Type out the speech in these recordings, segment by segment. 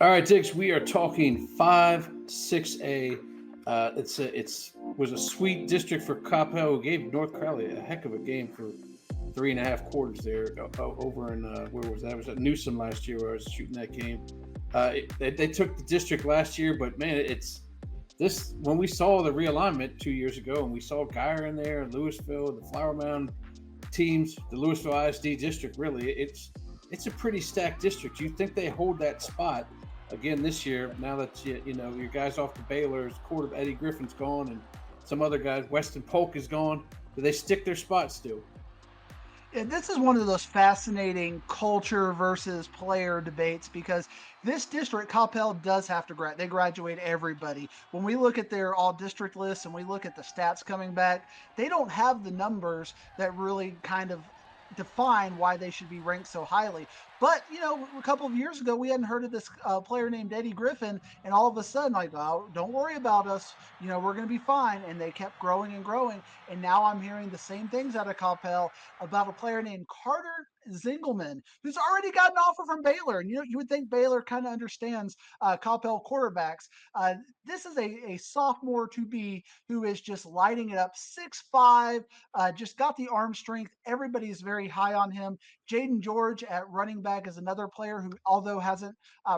All right, Diggs, we are talking 5-6A. It's was a sweet district for Coppell, who gave North Crowley a heck of a game for 3.5 quarters there over in where was that? It was at Newsom last year where I was shooting that game. They took the district last year, but man, it's this when we saw the realignment 2 years ago, and we saw Guyer in there, Louisville, the Flower Mound teams, the Louisville ISD district. Really, it's a pretty stacked district. You think they hold that spot again this year? Now that you know your guys off the Baylor's, quarter Eddie Griffin's gone, and some other guys, Weston Polk is gone. Do they stick their spot still? Yeah, this is one of those fascinating culture versus player debates because this district, Coppell, does have to grad. They graduate everybody. When we look at their all district list and we look at the stats coming back, they don't have the numbers that really kind of define why they should be ranked so highly. But a couple of years ago, we hadn't heard of this player named Eddie Griffin, and all of a sudden, like, oh, don't worry about us. We're going to be fine. And they kept growing and growing. And now I'm hearing the same things out of Coppell about a player named Carter Singleton, who's already got an offer from Baylor. And you would think Baylor kind of understands Coppell quarterbacks. This is a sophomore to be who is just lighting it up. 6'5", just got the arm strength. Everybody is very high on him. Jaden George at running back is another player who, although hasn't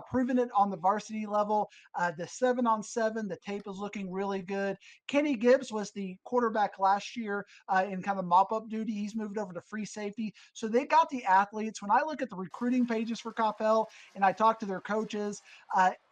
proven it on the varsity level, the 7-on-7, the tape is looking really good. Kenny Gibbs was the quarterback last year in kind of mop-up duty. He's moved over to free safety. So they got the athletes. When I look at the recruiting pages for Coppell and I talk to their coaches,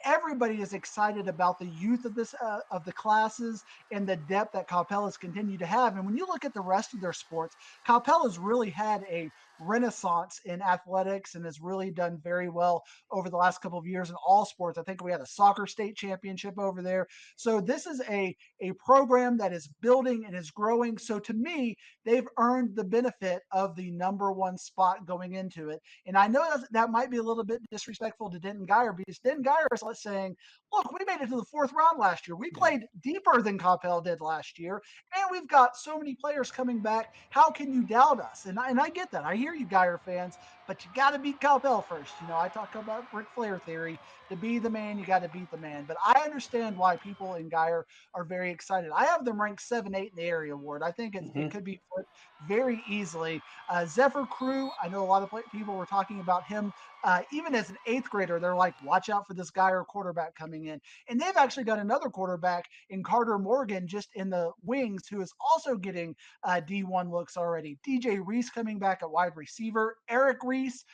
everybody is excited about the youth of the classes and the depth that Coppell has continued to have. And when you look at the rest of their sports, Coppell has really had a renaissance in athletics and has really done very well over the last couple of years in all sports. I think we had a soccer state championship over there. So this is a program that is building and is growing. So to me, they've earned the benefit of the number one spot going into it. And I know that might be a little bit disrespectful to Denton Guyer because Denton Guyer is saying, look, we made it to the fourth round last year. We played deeper than Coppell did last year, and we've got so many players coming back. How can you doubt us? And I get that. I hear you, Guyer fans, but you got to beat Coppell first. I talk about Ric Flair theory. To be the man, you got to beat the man. But I understand why people in Guyer are very excited. I have them ranked 7-8 in the area award. I think it Mm-hmm. could be flipped very easily. Zephyr Crew, I know a lot of people were talking about him. Even as an eighth grader, they're like, watch out for this guy or quarterback coming in. And they've actually got another quarterback in Carter Morgan just in the wings who is also getting D1 looks already. DJ Reese coming back at wide receiver. Eric Reese,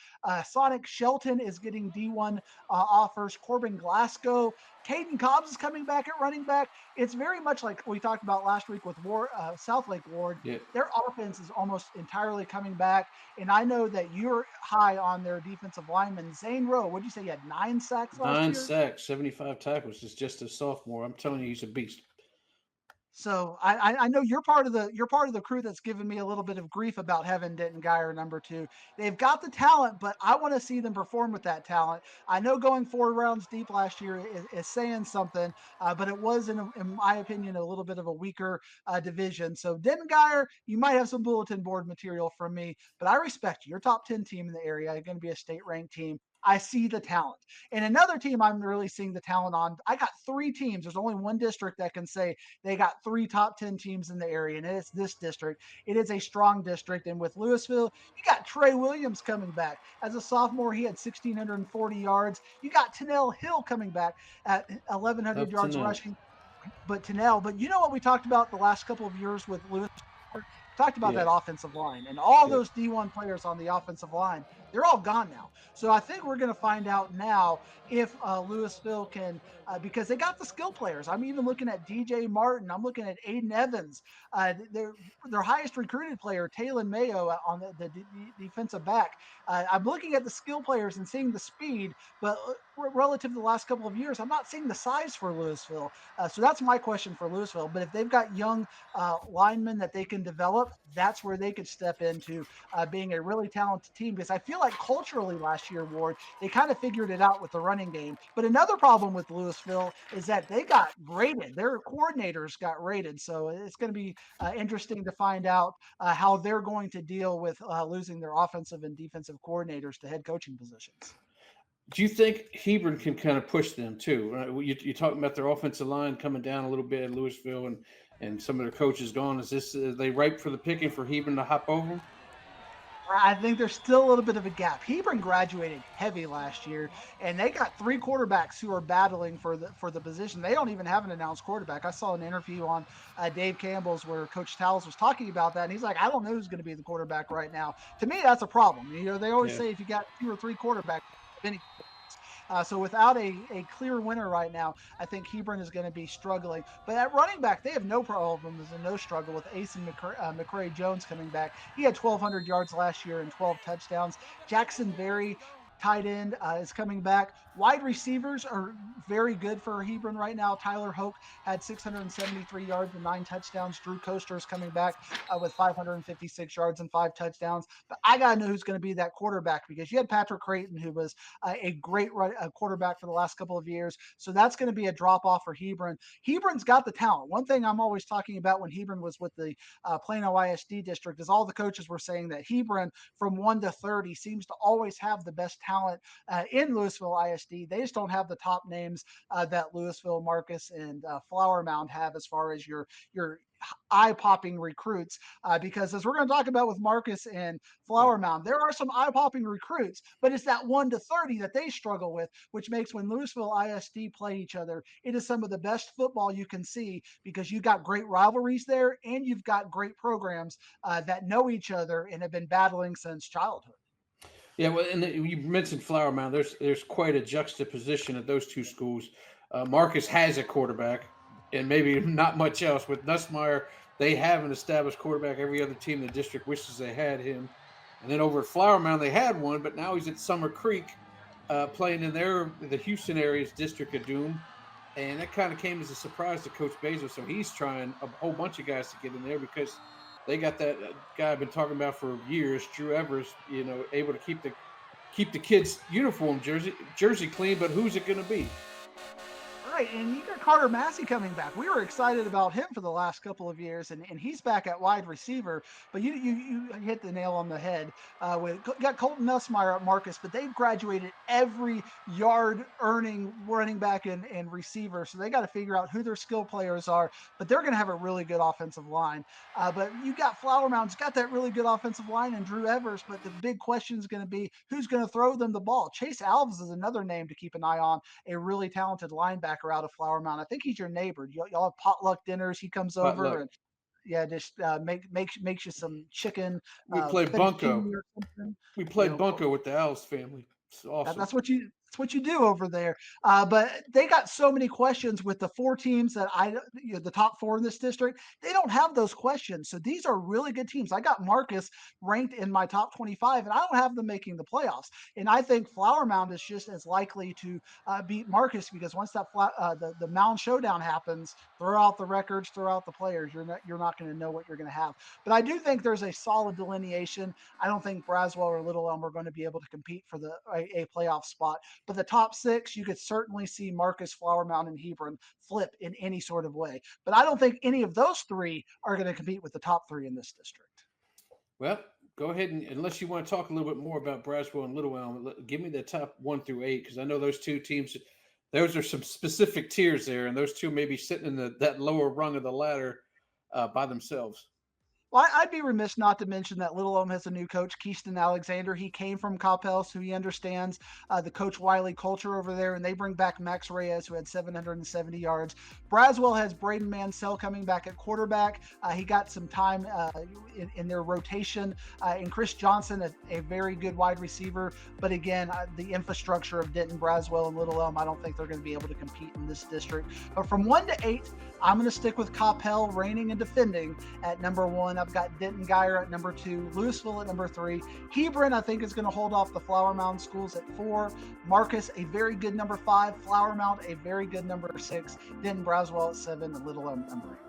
Sonic Shelton is getting D1 offers. Corbin Glasgow. Caden Cobbs is coming back at running back. It's very much like we talked about last week with South Lake Ward. Yeah, Their offense is almost entirely coming back. And I know that you're high on their defensive lineman, Zane Rowe. What did you say? He had 9 sacks last nine year? sacks, 75 tackles. Is just a sophomore. I'm telling you, he's a beast. So I know you're part of the crew that's given me a little bit of grief about having Denton Guyer number 2. They've got the talent, but I want to see them perform with that talent. I know going 4 rounds deep last year is saying something, but it was in my opinion a little bit of a weaker division. So Denton Guyer, you might have some bulletin board material from me, but I respect you. You're top 10 team in the area. You're going to be a state ranked team. I see the talent. And another team I'm really seeing the talent on, I got 3 teams. There's only one district that can say they got 3 top 10 teams in the area, and it's this district. It is a strong district. And with Louisville, you got Trey Williams coming back. As a sophomore, he had 1,640 yards. You got Tennell Hill coming back at 1,100 Up to yards now. rushing. But you know what we talked about the last couple of years with Louisville? Talked about Yeah, that offensive line and all yeah. those D1 players on the offensive line. They're all gone now. So I think we're going to find out now if Louisville can, because they got the skill players. I'm even looking at DJ Martin. I'm looking at Aiden Evans. Their highest recruited player, Taylor Mayo, on the defensive back. I'm looking at the skill players and seeing the speed, but relative to the last couple of years, I'm not seeing the size for Louisville. So that's my question for Louisville. But if they've got young linemen that they can develop, that's where they could step into being a really talented team. Because I feel like culturally last year, Ward, they kind of figured it out with the running game. But another problem with Louisville is that they got rated. Their coordinators got rated. So it's going to be interesting to find out how they're going to deal with losing their offensive and defensive coordinators to head coaching positions. Do you think Hebron can kind of push them too? You're talking about their offensive line coming down a little bit in Louisville, and some of their coaches gone. Is this are they ripe for the picking for Hebron to hop over 'em? I think there's still a little bit of a gap. Hebron graduated heavy last year, and they got three quarterbacks who are battling for the position. They don't even have an announced quarterback. I saw an interview on Dave Campbell's where Coach Towles was talking about that, and he's like, "I don't know who's going to be the quarterback right now." To me, that's a problem. You know, they always Yeah. say if you got two or three quarterbacks, so without a clear winner right now, I think Hebron is going to be struggling. But at running back, they have no problems and no struggle with Asen McCray Jones coming back. He had 1,200 yards last year and 12 touchdowns. Jackson Berry, tight end, is coming back. Wide receivers are very good for Hebron right now. Tyler Hoke had 673 yards and 9 touchdowns. Drew Coaster is coming back with 556 yards and 5 touchdowns. But I got to know who's going to be that quarterback because you had Patrick Creighton, who was a great quarterback for the last couple of years. So that's going to be a drop off for Hebron. Hebron's got the talent. One thing I'm always talking about when Hebron was with the Plano ISD district is all the coaches were saying that Hebron from 1 to 30 seems to always have the best talent in Louisville ISD. They just don't have the top names that Louisville, Marcus, and Flower Mound have as far as your eye-popping recruits because as we're going to talk about with Marcus and Yeah. Flower Mound, there are some eye-popping recruits, but it's that 1 to 30 that they struggle with, which makes when Louisville ISD play each other, it is some of the best football you can see because you've got great rivalries there and you've got great programs that know each other and have been battling since childhood. Yeah, well, and you mentioned Flower Mound. There's quite a juxtaposition at those two schools. Marcus has a quarterback, and maybe not much else. With Nussmeyer, they have an established quarterback. Every other team in the district wishes they had him. And then over at Flower Mound, they had one, but now he's at Summer Creek, playing in the Houston area's District of Doom. And that kind of came as a surprise to Coach Bezos. So he's trying a whole bunch of guys to get in there because they got that guy I've been talking about for years, Drew Evers. Able to keep the kids' uniform jersey clean. But who's it going to be? Right, and you got Carter Massey coming back. We were excited about him for the last couple of years, and he's back at wide receiver. But you hit the nail on the head. With got Colton Nussmeyer at Marcus, but they've graduated every yard earning running back and receiver. So they got to figure out who their skill players are. But they're going to have a really good offensive line. But you got Flower Mound's got that really good offensive line and Drew Evers. But the big question is going to be who's going to throw them the ball. Chase Alves is another name to keep an eye on, a really talented linebacker out of Flower Mound. I think he's your neighbor. Y'all have potluck dinners. He comes over Potluck. and yeah, just makes you some chicken We play bunco. fettuccine or something. We You played know, bunco with the Alves family. It's awesome. that's what you do over there. But they got so many questions with the four teams that the top four in this district. They don't have those questions. So these are really good teams. I got Marcus ranked in my top 25, and I don't have them making the playoffs. And I think Flower Mound is just as likely to beat Marcus because once the Mound Showdown happens, throw out the records, throw out the players. You're not going to know what you're going to have. But I do think there's a solid delineation. I don't think Braswell or Little Elm are going to be able to compete for a playoff spot. But the top six, you could certainly see Marcus, Flower Mound, and Hebron flip in any sort of way. But I don't think any of those three are going to compete with the top three in this district. Well, go ahead and unless you want to talk a little bit more about Braswell and Little Elm, give me the top 1 through 8 because I know those two teams. Those are some specific tiers there, and those two may be sitting in that lower rung of the ladder by themselves. Well, I'd be remiss not to mention that Little Elm has a new coach, Keyston Alexander. He came from Coppell, so he understands the Coach Wiley culture over there, and they bring back Max Reyes, who had 770 yards. Braswell has Braden Mansell coming back at quarterback. He got some time in their rotation. And Chris Johnson, a very good wide receiver. But again, the infrastructure of Denton, Braswell, and Little Elm, I don't think they're going to be able to compete in this district. But from 1 to 8, I'm going to stick with Coppell, reigning and defending at number 1. I've got Denton Guyer at number 2, Louisville at number 3. Hebron, I think, is going to hold off the Flower Mound schools at 4. Marcus, a very good number 5. Flower Mound, a very good number 6. Denton Braswell at 7, and Little Elm number 8.